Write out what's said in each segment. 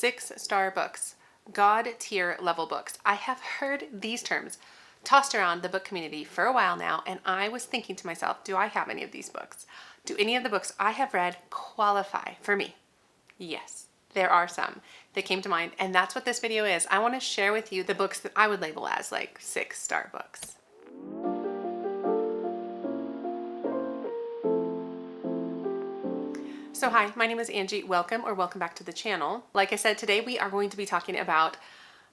6-star books, God tier level books. I have heard these terms tossed around the book community for a while now, and I was thinking to myself, do I have any of these books? Do any of the books I have read qualify for me? Yes, there are some that came to mind, and that's what this video is. I want to share with you the books that I would label as like 6-star books. So hi, my name is Angie. Welcome back to the channel. Like I said, today we are going to be talking about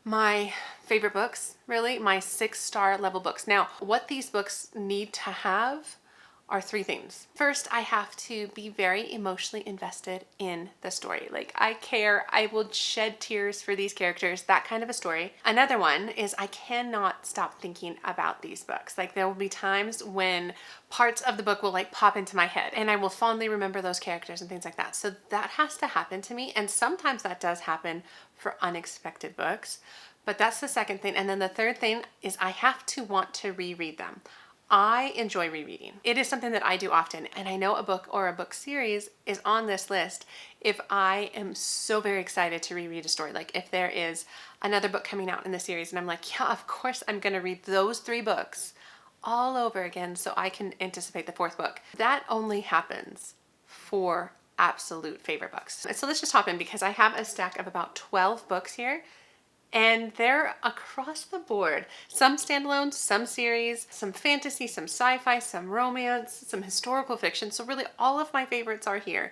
my favorite books, really, my 6-star level books. Now, what these books need to have are 3 things. First, I have to be very emotionally invested in the story. Like, I care, I will shed tears for these characters, that kind of a story. Another one is I cannot stop thinking about these books. Like, there will be times when parts of the book will like pop into my head and I will fondly remember those characters and things like that. So that has to happen to me. And sometimes that does happen for unexpected books, but that's the second thing. And then the third thing is I have to want to reread them. I enjoy rereading. It is something that I do often, and I know a book or a book series is on this list if I am so very excited to reread a story. Like if there is another book coming out in the series and I'm like, yeah, of course I'm gonna read those 3 books all over again so I can anticipate the 4th book. That only happens for absolute favorite books. So let's just hop in because I have a stack of about 12 books here. And they're across the board. Some standalones, some series, some fantasy, some sci-fi, some romance, some historical fiction. So really all of my favorites are here.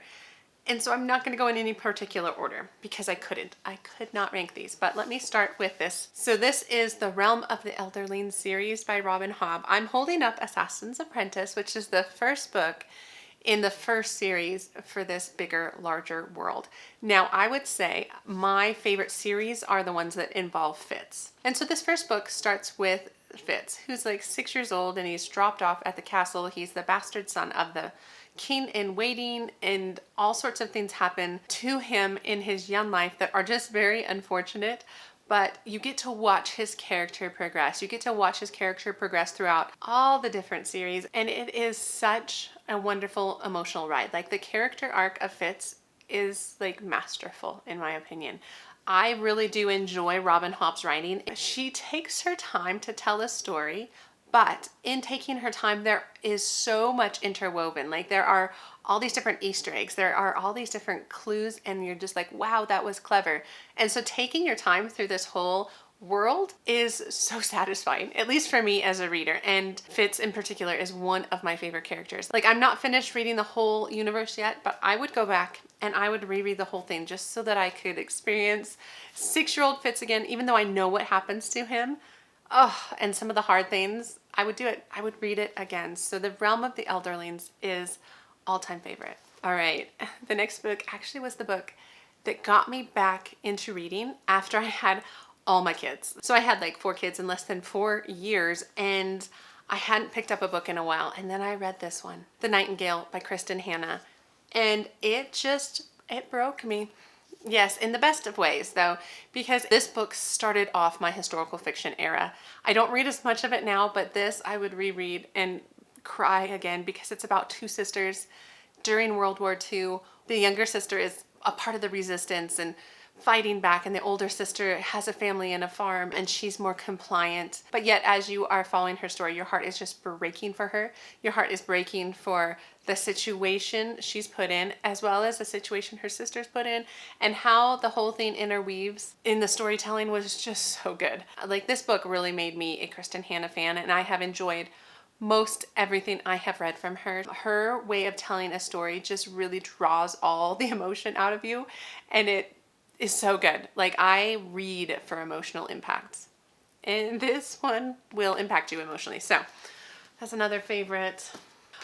And so I'm not going to go in any particular order because I couldn't. I could not rank these. But let me start with this. So this is the Realm of the Elderlings series by Robin Hobb. I'm holding up Assassin's Apprentice, which is the first book in the first series for this bigger, larger world. Now, I would say my favorite series are the ones that involve Fitz. And so this first book starts with Fitz, who's like 6 years old and he's dropped off at the castle. He's the bastard son of the king in waiting, and all sorts of things happen to him in his young life that are just very unfortunate. But you get to watch his character progress. You get to watch his character progress throughout all the different series. And it is such a wonderful emotional ride. Like the character arc of Fitz is like masterful in my opinion. I really do enjoy Robin Hobb's writing. She takes her time to tell a story, but in taking her time, there is so much interwoven. Like there are all these different Easter eggs. There are all these different clues and you're just like, wow, that was clever. And so taking your time through this whole world is so satisfying, at least for me as a reader. And Fitz in particular is one of my favorite characters. Like I'm not finished reading the whole universe yet, but I would go back and I would reread the whole thing just so that I could experience 6-year-old Fitz again, even though I know what happens to him. Oh, and some of the hard things, I would do it. I would read it again. So the Realm of the Elderlings is all-time favorite. All right, the next book actually was the book that got me back into reading after I had all my kids. So I had like 4 kids in less than 4 years and I hadn't picked up a book in a while. And then I read this one, The Nightingale by Kristen Hanna. And it broke me. Yes, in the best of ways though, because this book started off my historical fiction era. I don't read as much of it now, but this I would reread and cry again because it's about 2 sisters during World War II. The younger sister is a part of the resistance and fighting back, and the older sister has a family and a farm and she's more compliant. But yet as you are following her story, your heart is just breaking for her. Your heart is breaking for the situation she's put in as well as the situation her sister's put in, and how the whole thing interweaves in the storytelling was just so good. Like this book really made me a Kristen Hanna fan, and I have enjoyed most everything I have read from her. Her way of telling a story just really draws all the emotion out of you, and it is so good. Like I read for emotional impacts, and this one will impact you emotionally. So that's another favorite.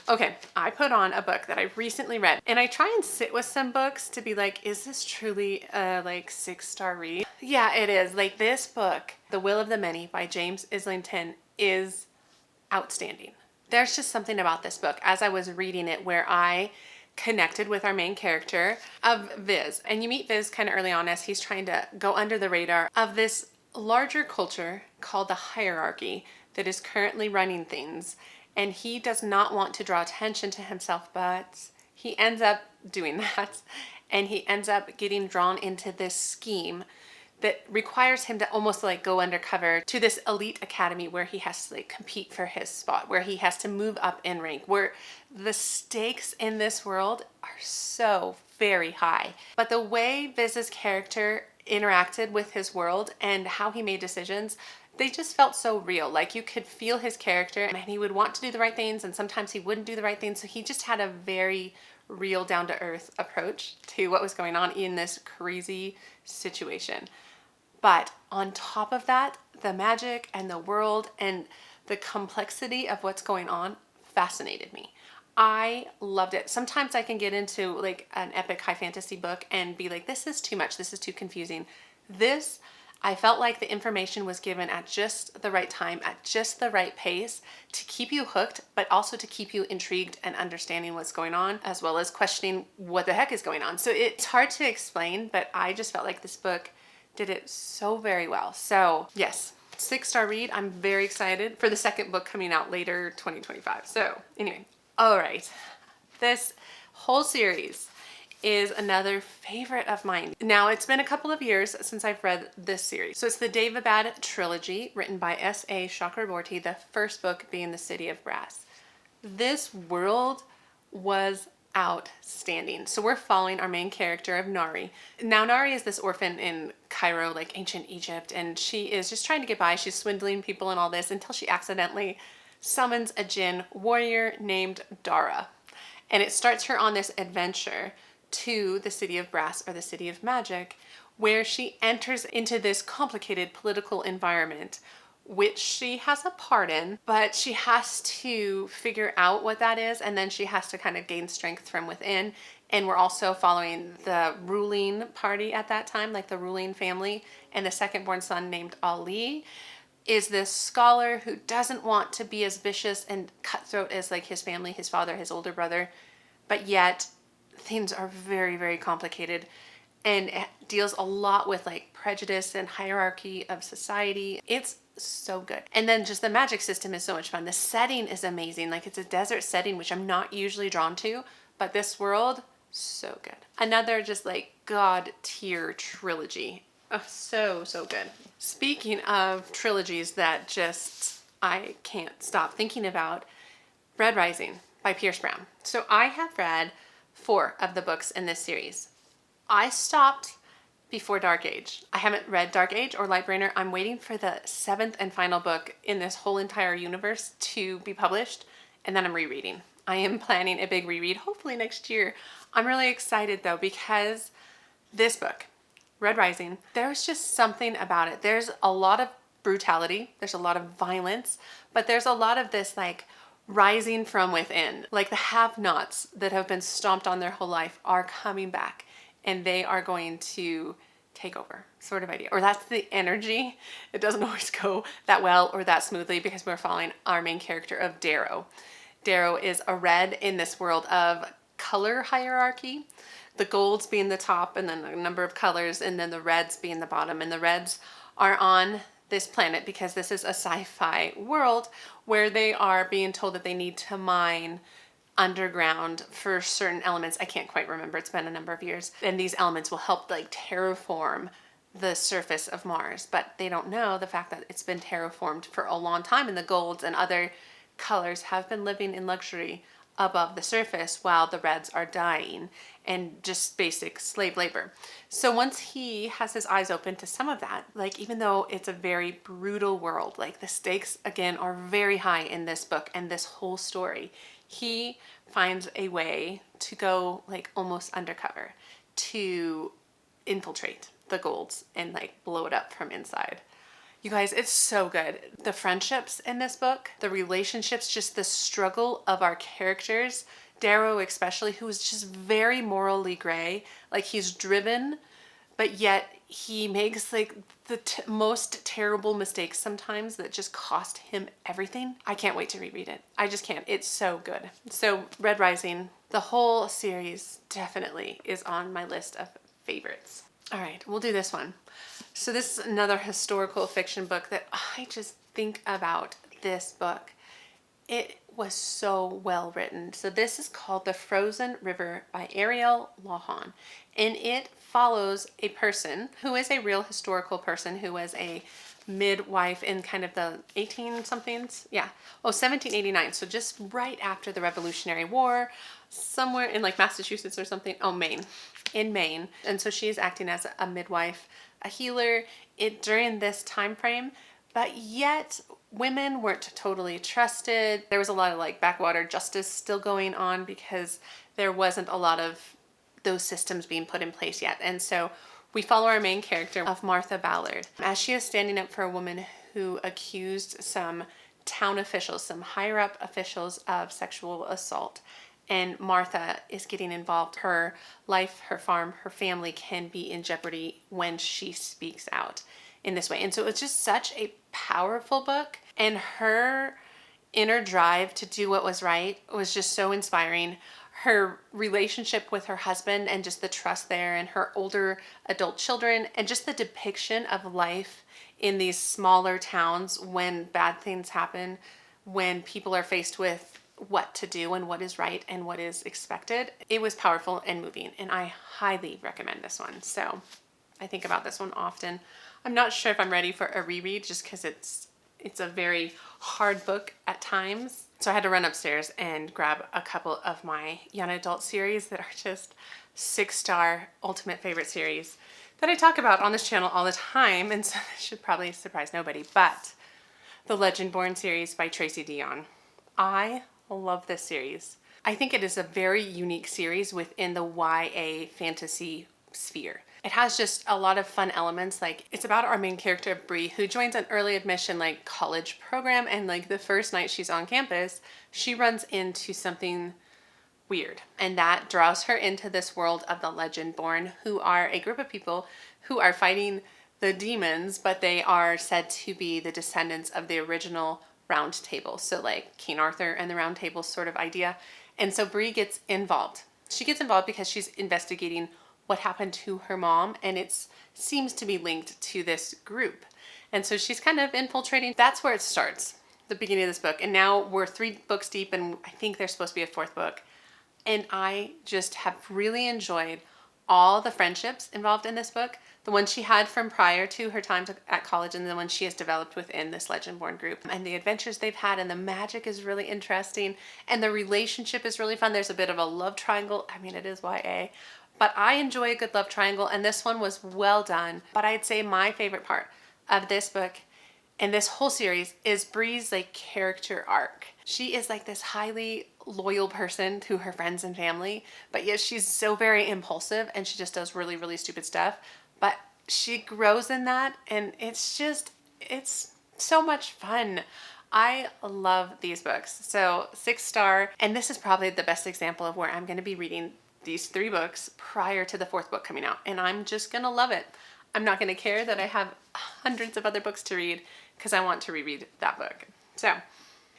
Okay, I put on a book that I recently read, and I try and sit with some books to be like, is this truly a like 6-star read? Yeah, it is. Like this book, The Will of the Many by James Islington, is outstanding. There's just something about this book as I was reading it where I connected with our main character of Viz. And you meet Viz kind of early on as he's trying to go under the radar of this larger culture called the hierarchy that is currently running things. And he does not want to draw attention to himself, but he ends up doing that. and he ends up getting drawn into this scheme that requires him to almost like go undercover to this elite academy where he has to like compete for his spot, where he has to move up in rank, where the stakes in this world are so very high. But the way Viz's character interacted with his world and how he made decisions, they just felt so real. Like you could feel his character, and he would want to do the right things, and sometimes he wouldn't do the right things. So he just had a very real, down to earth approach to what was going on in this crazy situation. But on top of that, the magic and the world and the complexity of what's going on fascinated me. I loved it. Sometimes I can get into like an epic high fantasy book and be like, this is too much. This is too confusing. This, I felt like the information was given at just the right time, at just the right pace to keep you hooked, but also to keep you intrigued and understanding what's going on, as well as questioning what the heck is going on. So it's hard to explain, but I just felt like this book did it so very well. So yes, 6-star read. I'm very excited for the second book coming out later 2025. So anyway, all right. This whole series is another favorite of mine. Now, it's been a couple of years since I've read this series. So it's the Daevabad trilogy written by S.A. Chakraborty, the first book being The City of Brass. This world was outstanding. So we're following our main character of Nari. Now Nari is this orphan in Cairo, like ancient Egypt, and she is just trying to get by. She's swindling people and all this until she accidentally summons a jinn warrior named Dara. And it starts her on this adventure to the City of Brass, or the City of Magic, where she enters into this complicated political environment which she has a part in, but she has to figure out what that is, and then she has to kind of gain strength from within. And we're also following the ruling party at that time, like the ruling family, and the second born son named Ali is this scholar who doesn't want to be as vicious and cutthroat as like his family, his father, his older brother, but yet things are very, very complicated. And it deals a lot with like prejudice and hierarchy of society. It's so good. And then just the magic system is so much fun. The setting is amazing. Like it's a desert setting, which I'm not usually drawn to, but this world, so good. Another just like God tier trilogy. Oh, so good. Speaking of trilogies that just I can't stop thinking about, Red Rising by Pierce Brown. So I have read 4 of the books in this series. I stopped before Dark Age. I haven't read Dark Age or Lightbringer. I'm waiting for the 7th and final book in this whole entire universe to be published, and then I'm rereading. I am planning a big reread, hopefully next year. I'm really excited though, because this book, Red Rising, there's just something about it. There's a lot of brutality, there's a lot of violence, but there's a lot of this like rising from within. Like the have-nots that have been stomped on their whole life are coming back, and they are going to take over, sort of idea. Or that's the energy. It doesn't always go that well or that smoothly because we're following our main character of Darrow. Darrow is a red in this world of color hierarchy. The golds being the top, and then a number of colors, and then the reds being the bottom. And the reds are on this planet because this is a sci-fi world where they are being told that they need to mine underground for certain elements. I can't quite remember. It's been a number of years. And these elements will help like terraform the surface of Mars. But they don't know the fact that it's been terraformed for a long time, and the golds and other colors have been living in luxury above the surface while the reds are dying and just basic slave labor. So once he has his eyes open to some of that, like even though it's a very brutal world, like the stakes again are very high in this book and this whole story, he finds a way to go like almost undercover to infiltrate the golds and like blow it up from inside. You guys, it's so good. The friendships in this book, the relationships, just the struggle of our characters, Darrow especially, who is just very morally gray. Like he's driven, but yet he makes like the most terrible mistakes sometimes that just cost him everything. I can't wait to reread it. I just can't. It's so good. So Red Rising, the whole series definitely is on my list of favorites. All right, we'll do this one. So this is another historical fiction book that I just think about this book. It was so well written. So this is called The Frozen River by Ariel Lawhon, and it follows a person who is a real historical person who was a midwife in kind of the 18 somethings. Yeah. Oh, 1789. So just right after the Revolutionary War, somewhere in like Massachusetts or something. Oh, Maine. In Maine. And so she is acting as a midwife, a healer during this time frame. But yet women weren't totally trusted. There was a lot of like backwater justice still going on because there wasn't a lot of those systems being put in place yet. And so we follow our main character of Martha Ballard as she is standing up for a woman who accused some town officials, some higher up officials, of sexual assault. And Martha is getting involved. Her life, her farm, her family can be in jeopardy when she speaks out in this way. And so it's just such a powerful book, and her inner drive to do what was right was just so inspiring. Her relationship with her husband and just the trust there, and her older adult children, and just the depiction of life in these smaller towns when bad things happen, when people are faced with what to do and what is right and what is expected. It was powerful and moving, and I highly recommend this one. So I think about this one often. I'm not sure if I'm ready for a reread just because it's a very hard book at times. So I had to run upstairs and grab a couple of my young adult series that are just 6-star ultimate favorite series that I talk about on this channel all the time, and so this should probably surprise nobody, but the Legendborn series by Tracy Deonn. I love this series. I think it is a very unique series within the YA fantasy sphere. It has just a lot of fun elements. Like, it's about our main character, Bree, who joins an early admission like college program, and like the first night she's on campus, she runs into something weird, and that draws her into this world of the Legendborn, who are a group of people who are fighting the demons, but they are said to be the descendants of the original Round Table. So like King Arthur and the Round Table sort of idea. And so Bree gets involved. She gets involved because she's investigating what happened to her mom, and it seems to be linked to this group. And so she's kind of infiltrating. That's where it starts, the beginning of this book. And now we're 3 books deep, and I think there's supposed to be a 4th book. And I just have really enjoyed all the friendships involved in this book. The one she had from prior to her time at college, and the one she has developed within this Legendborn group. And the adventures they've had, and the magic is really interesting. And the relationship is really fun. There's a bit of a love triangle. I mean, it is YA. But I enjoy a good love triangle, and this one was well done. But I'd say my favorite part of this book and this whole series is Bree's like character arc. She is like this highly loyal person to her friends and family, but yet she's so very impulsive, and she just does really, really stupid stuff. But she grows in that, and it's so much fun. I love these books. So 6-star, and this is probably the best example of where I'm going to be reading these 3 books prior to the 4th book coming out, and I'm just gonna love it. I'm not gonna care that I have hundreds of other books to read because I want to reread that book. So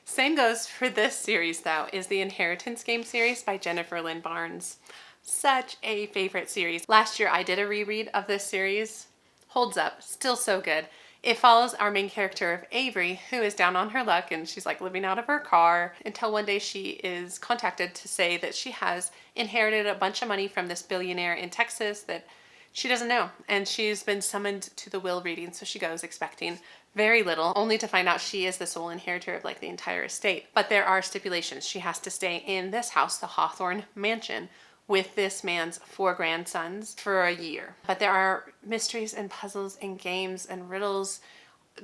same goes for this series though, is the Inheritance Game series by Jennifer Lynn Barnes. Such a favorite series. Last year I did a reread of this series. Holds up, still so good. It follows our main character of Avery, who is down on her luck, and she's like living out of her car until one day she is contacted to say that she has inherited a bunch of money from this billionaire in Texas that she doesn't know. And she's been summoned to the will reading, so she goes expecting very little, only to find out she is the sole inheritor of like the entire estate. But there are stipulations. She has to stay in this house, the Hawthorne Mansion, with this man's 4 grandsons for a year. But there are mysteries and puzzles and games and riddles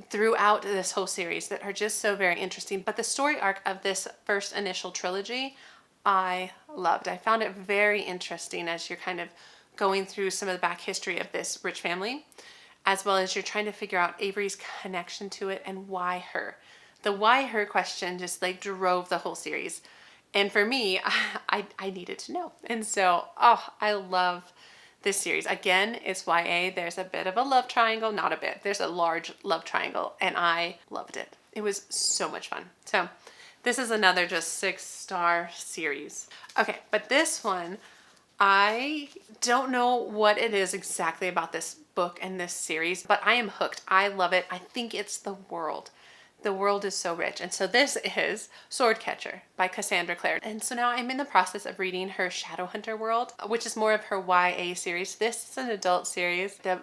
throughout this whole series that are just so very interesting. But the story arc of this first initial trilogy, I loved. I found it very interesting as you're kind of going through some of the back history of this rich family, as well as you're trying to figure out Avery's connection to it and why her. The why her question just like drove the whole series. And for me, I needed to know. And so, I love this series. Again, it's YA. There's a bit of a love triangle. Not a bit. There's a large love triangle. And I loved it. It was so much fun. So this is another just 6-star series. Okay, but this one, I don't know what it is exactly about this book and this series, but I am hooked. I love it. I think it's the world. The world is so rich. And so this is Swordcatcher by Cassandra Clare. And so now I'm in the process of reading her Shadowhunter world, which is more of her YA series. This is an adult series. The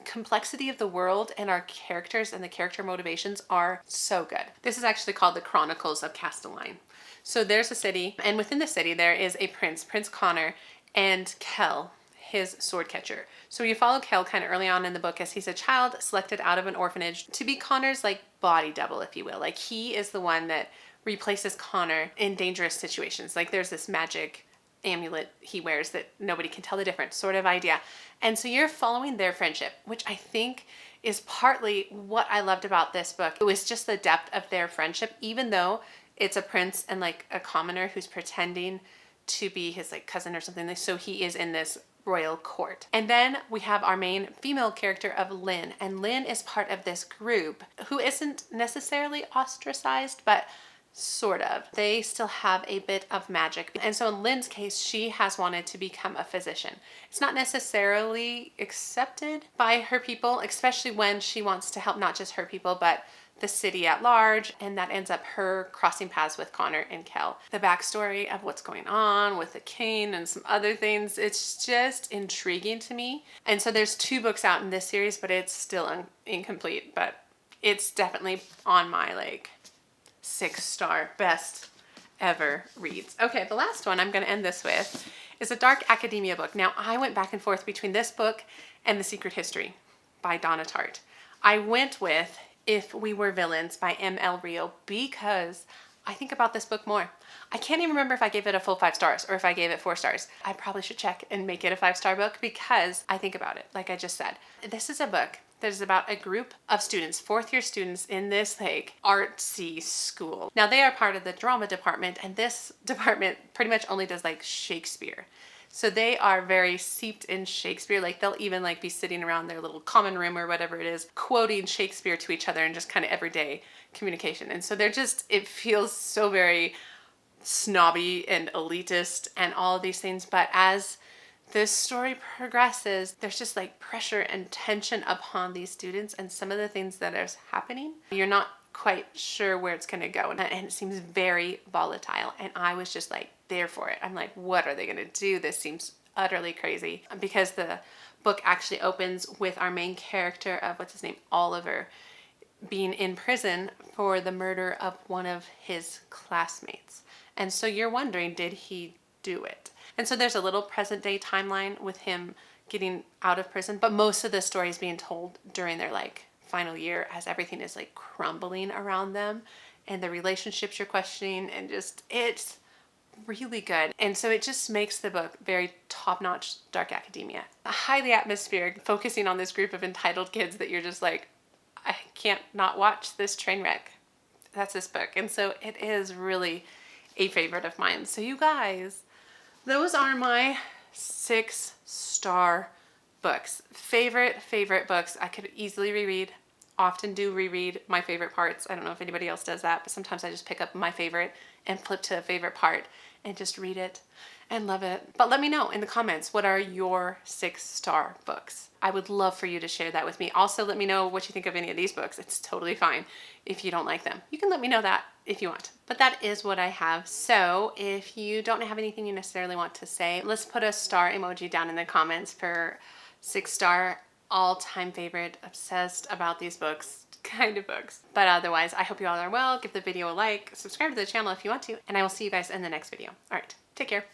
complexity of the world and our characters and the character motivations are so good. This is actually called the Chronicles of Castelline. So there's a city, and within the city there is a prince, Prince Connor, and Kell, his sword catcher. So you follow Kell kind of early on in the book as he's a child selected out of an orphanage to be Connor's like body double, if you will. Like he is the one that replaces Connor in dangerous situations. Like there's this magic amulet he wears that nobody can tell the difference sort of idea. And so you're following their friendship, which I think is partly what I loved about this book. It was just the depth of their friendship, even though it's a prince and like a commoner who's pretending to be his like cousin or something. So he is in this royal court. And then we have our main female character of Lynn, and Lynn is part of this group who isn't necessarily ostracized, but sort of. They still have a bit of magic. And so in Lynn's case, she has wanted to become a physician. It's not necessarily accepted by her people, especially when she wants to help not just her people, but the city at large, and that ends up her crossing paths with Connor and Kell. The backstory of what's going on with the king and some other things, it's just intriguing to me. And so there's 2 books out in this series, but it's still incomplete, but it's definitely on my like 6-star best ever reads. Okay, the last one I'm going to end this with is a dark academia book. Now, I went back and forth between this book and The Secret History by Donna Tartt. I went with If We Were Villains by M.L. Rio because I think about this book more. I can't even remember if I gave it a full 5 stars or if I gave it 4 stars. I probably should check and make it a 5-star book because I think about it, like I just said. This is a book that is about a group of students, 4th-year students in this like artsy school. Now they are part of the drama department, and this department pretty much only does like Shakespeare. So they are very seeped in Shakespeare. Like they'll even like be sitting around their little common room or whatever it is, quoting Shakespeare to each other and just kind of everyday communication. And so they're just, it feels so very snobby and elitist and all of these things. But as this story progresses, there's just like pressure and tension upon these students and some of the things that are happening. You're not quite sure where it's going to go, and it seems very volatile, and I was just like there for it. I'm like, what are they going to do? This seems utterly crazy, because the book actually opens with our main character of what's his name, Oliver, being in prison for the murder of one of his classmates. And so you're wondering, did he do it? And so there's a little present day timeline with him getting out of prison, but most of the story is being told during their like final year as everything is like crumbling around them and the relationships you're questioning, and just it's really good. And so it just makes the book very top-notch dark academia. Highly atmospheric, focusing on this group of entitled kids that you're just like, I can't not watch this train wreck. That's this book. And so it is really a favorite of mine. So you guys, those are my 6-star books. Favorite books. I could easily reread. Often do reread my favorite parts. I don't know if anybody else does that, but sometimes I just pick up my favorite and flip to a favorite part and just read it and love it. But let me know in the comments, what are your 6-star books? I would love for you to share that with me. Also, let me know what you think of any of these books. It's totally fine if you don't like them. You can let me know that if you want. But that is what I have. So if you don't have anything you necessarily want to say, let's put a star emoji down in the comments for 6-star, all-time favorite, obsessed about these books kind of books. But otherwise, I hope you all are well. Give the video a like, subscribe to the channel if you want to, and I will see you guys in the next video. All right, take care.